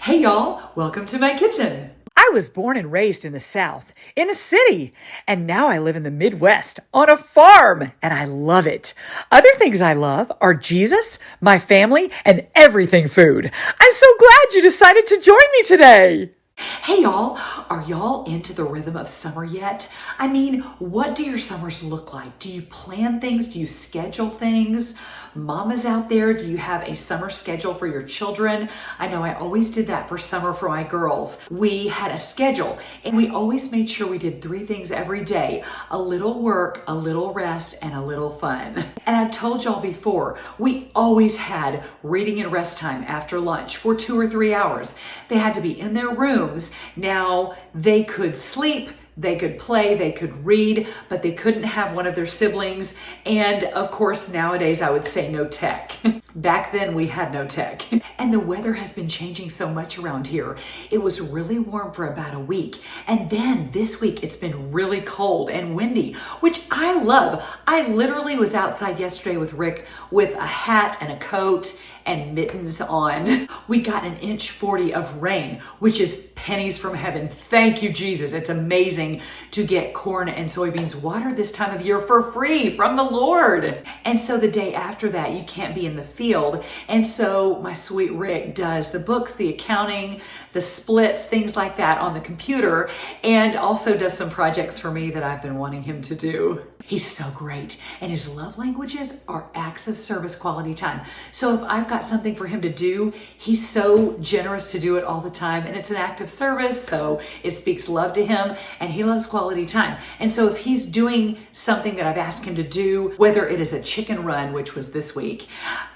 Hey y'all, welcome to my kitchen. I was born and raised in the South, in a city, and now I live in the Midwest on a farm, and I love it. Other things I love are Jesus, my family, and everything food. I'm so glad you decided to join me today. Hey y'all, are y'all into the rhythm of summer yet? I mean, what do your summers look like? Do you plan things? Do you schedule things? Mamas out there, do you have a summer schedule for your children? I know I always did that for summer for my girls. We had a schedule and we always made sure we did 3 things every day: a little work, a little rest, and a little fun. And I've told y'all before, we always had reading and rest time after lunch for 2 or 3 hours. They had to be in their rooms. Now they could sleep, they could play, they could read, but they couldn't have one of their siblings. And of course, nowadays I would say no tech. Back then we had no tech. And the weather has been changing so much around here. It was really warm for about a week. And then this week it's been really cold and windy, which I love. I literally was outside yesterday with Rick with a hat and a coat and mittens on. We got 1.40 inches of rain, which is pennies from heaven. Thank you, Jesus. It's amazing to get corn and soybeans watered this time of year for free from the Lord. And so the day after that, you can't be in the field. And so my sweet Rick does the books, the accounting, the splits, things like that on the computer, and also does some projects for me that I've been wanting him to do. He's so great. And his love languages are acts of service, quality time. So if I've got something for him to do, he's so generous to do it all the time. And it's an act of service. So it speaks love to him, and he loves quality time. And so if he's doing something that I've asked him to do, whether it is a chicken run, which was this week,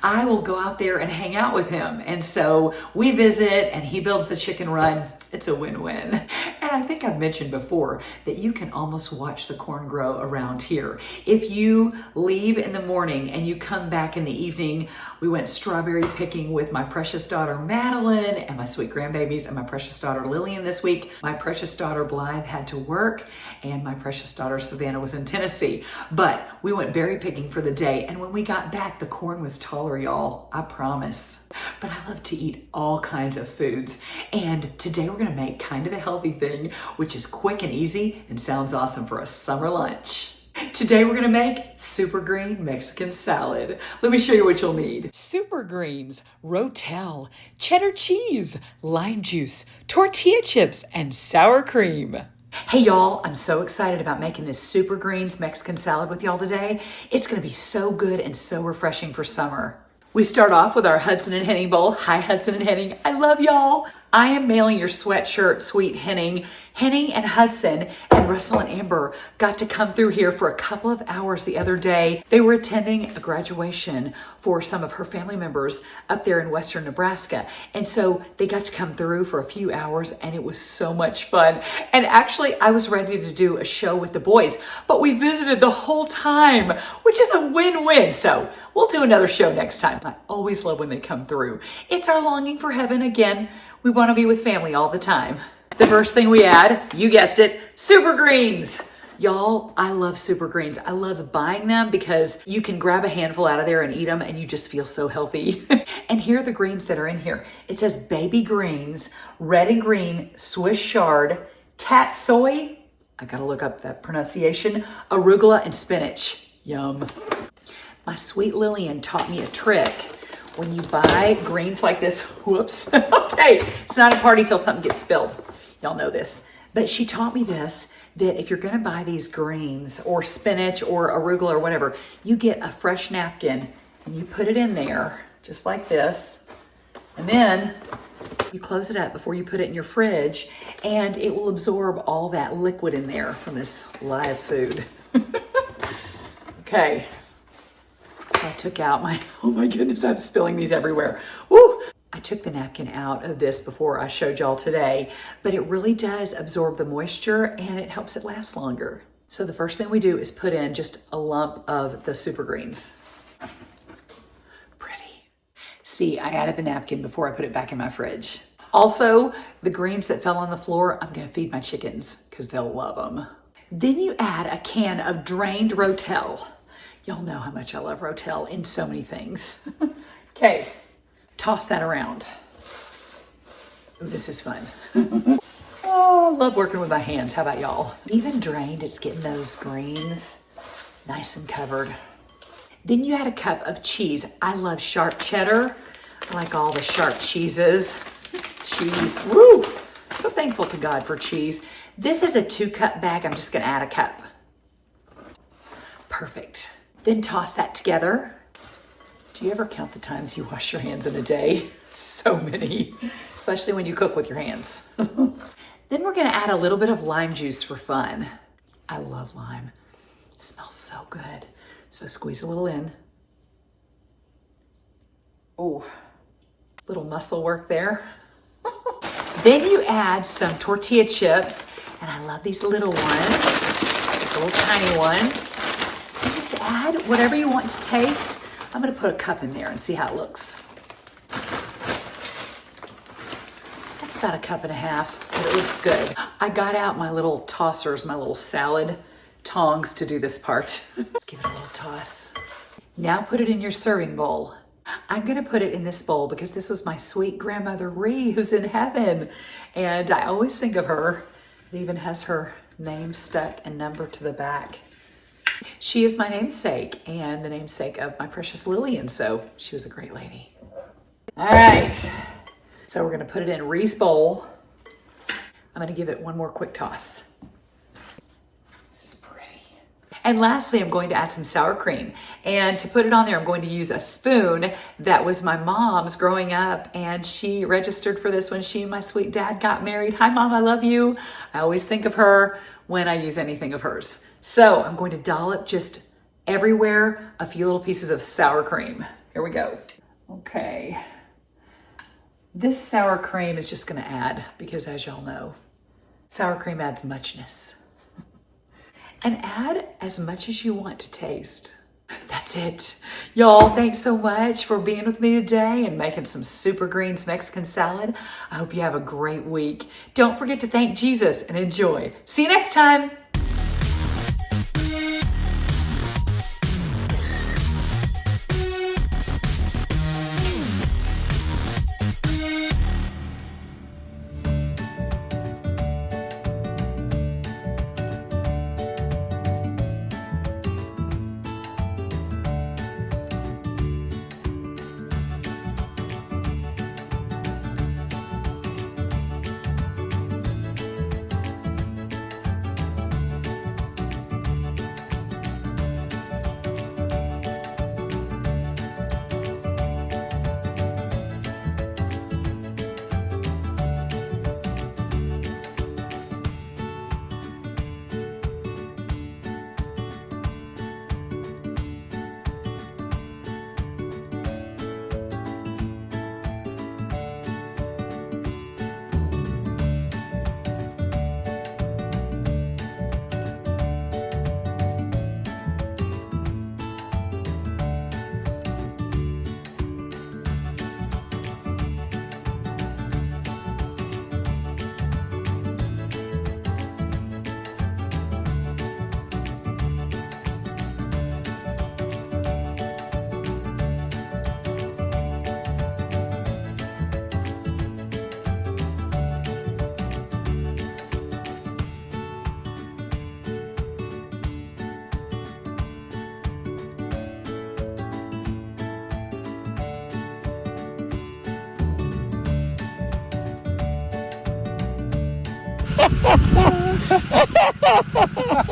I will go out there and hang out with him. And so we visit and he builds the chicken run. It's a win-win. And I think I've mentioned before that you can almost watch the corn grow around here. If you leave in the morning and you come back in the evening, we went strawberry picking with my precious daughter Madeline and my sweet grandbabies and my precious daughter Lillian this week. My precious daughter Blythe had to work and my precious daughter Savannah was in Tennessee. But we went berry picking for the day, and when we got back, the corn was taller, y'all. I promise. But I love to eat all kinds of foods. And today we're gonna make kind of a healthy thing, which is quick and easy and sounds awesome for a summer lunch. Today we're gonna make super green Mexican salad. Let me show you what you'll need. Super greens, Rotel, cheddar cheese, lime juice, tortilla chips, and sour cream. Hey y'all, I'm so excited about making this super greens Mexican salad with y'all today. It's gonna be so good and so refreshing for summer. We start off with our Hudson and Henning bowl. Hi Hudson and Henning, I love y'all. I am mailing your sweatshirt, sweet Henning. Henning and Hudson and Russell and Amber got to come through here for a couple of hours the other day. They were attending a graduation for some of her family members up there in western Nebraska. And so they got to come through for a few hours and it was so much fun. And actually I was ready to do a show with the boys, but we visited the whole time, which is a win-win. So we'll do another show next time. I always love when they come through. It's our longing for heaven again. We want to be with family all the time. The first thing we add, you guessed it, super greens. Y'all, I love super greens. I love buying them because you can grab a handful out of there and eat them and you just feel so healthy. And here are the greens that are in here. It says baby greens, red and green, Swiss chard, tat soy, I gotta look up that pronunciation, arugula, and spinach. Yum. My sweet Lillian taught me a trick. When you buy greens like this, whoops, okay, it's not a party till something gets spilled. Y'all know this. But she taught me this, that if you're gonna buy these greens or spinach or arugula or whatever, you get a fresh napkin and you put it in there, just like this. And then you close it up before you put it in your fridge and it will absorb all that liquid in there from this live food. Okay. So I took out my, oh my goodness, I'm spilling these everywhere. Woo! I took the napkin out of this before I showed y'all today, but it really does absorb the moisture and it helps it last longer. So the first thing we do is put in just a lump of the super greens. Pretty. See, I added the napkin before I put it back in my fridge. Also, the greens that fell on the floor, I'm gonna feed my chickens because they'll love them. Then you add a can of drained Rotel. Y'all know how much I love Rotel in so many things. Okay, toss that around. This is fun. Oh, I love working with my hands. How about y'all? Even drained, it's getting those greens nice and covered. Then you add a cup of cheese. I love sharp cheddar. I like all the sharp cheeses. Cheese, woo! So thankful to God for cheese. This is a 2-cup bag. I'm just gonna add a cup. Perfect. Then toss that together. Do you ever count the times you wash your hands in a day? So many, especially when you cook with your hands. Then we're gonna add a little bit of lime juice for fun. I love lime. It smells so good. So squeeze a little in. Oh, little muscle work there. Then you add some tortilla chips, and I love these little ones, these little tiny ones. You just add whatever you want to taste. I'm gonna put a cup in there and see how it looks. That's about a cup and a half, but it looks good. I got out my little tossers, my little salad tongs to do this part. Let's give it a little toss. Now put it in your serving bowl. I'm gonna put it in this bowl because this was my sweet grandmother Ree, who's in heaven. And I always think of her. It even has her name stuck and number to the back. She is my namesake and the namesake of my precious Lillian, so she was a great lady. All right, so we're gonna put it in Ree's bowl. I'm gonna give it one more quick toss. This is pretty. And lastly, I'm going to add some sour cream. And to put it on there, I'm going to use a spoon that was my mom's growing up, and she registered for this when she and my sweet dad got married. Hi, Mom, I love you. I always think of her when I use anything of hers. So I'm going to dollop just everywhere a few little pieces of sour cream. Here we go. Okay. This sour cream is just gonna add, because as y'all know, sour cream adds muchness. And add as much as you want to taste. That's it. Y'all, thanks so much for being with me today and making some super greens Mexican salad. I hope you have a great week. Don't forget to thank Jesus and enjoy. See you next time. Ha ha ha!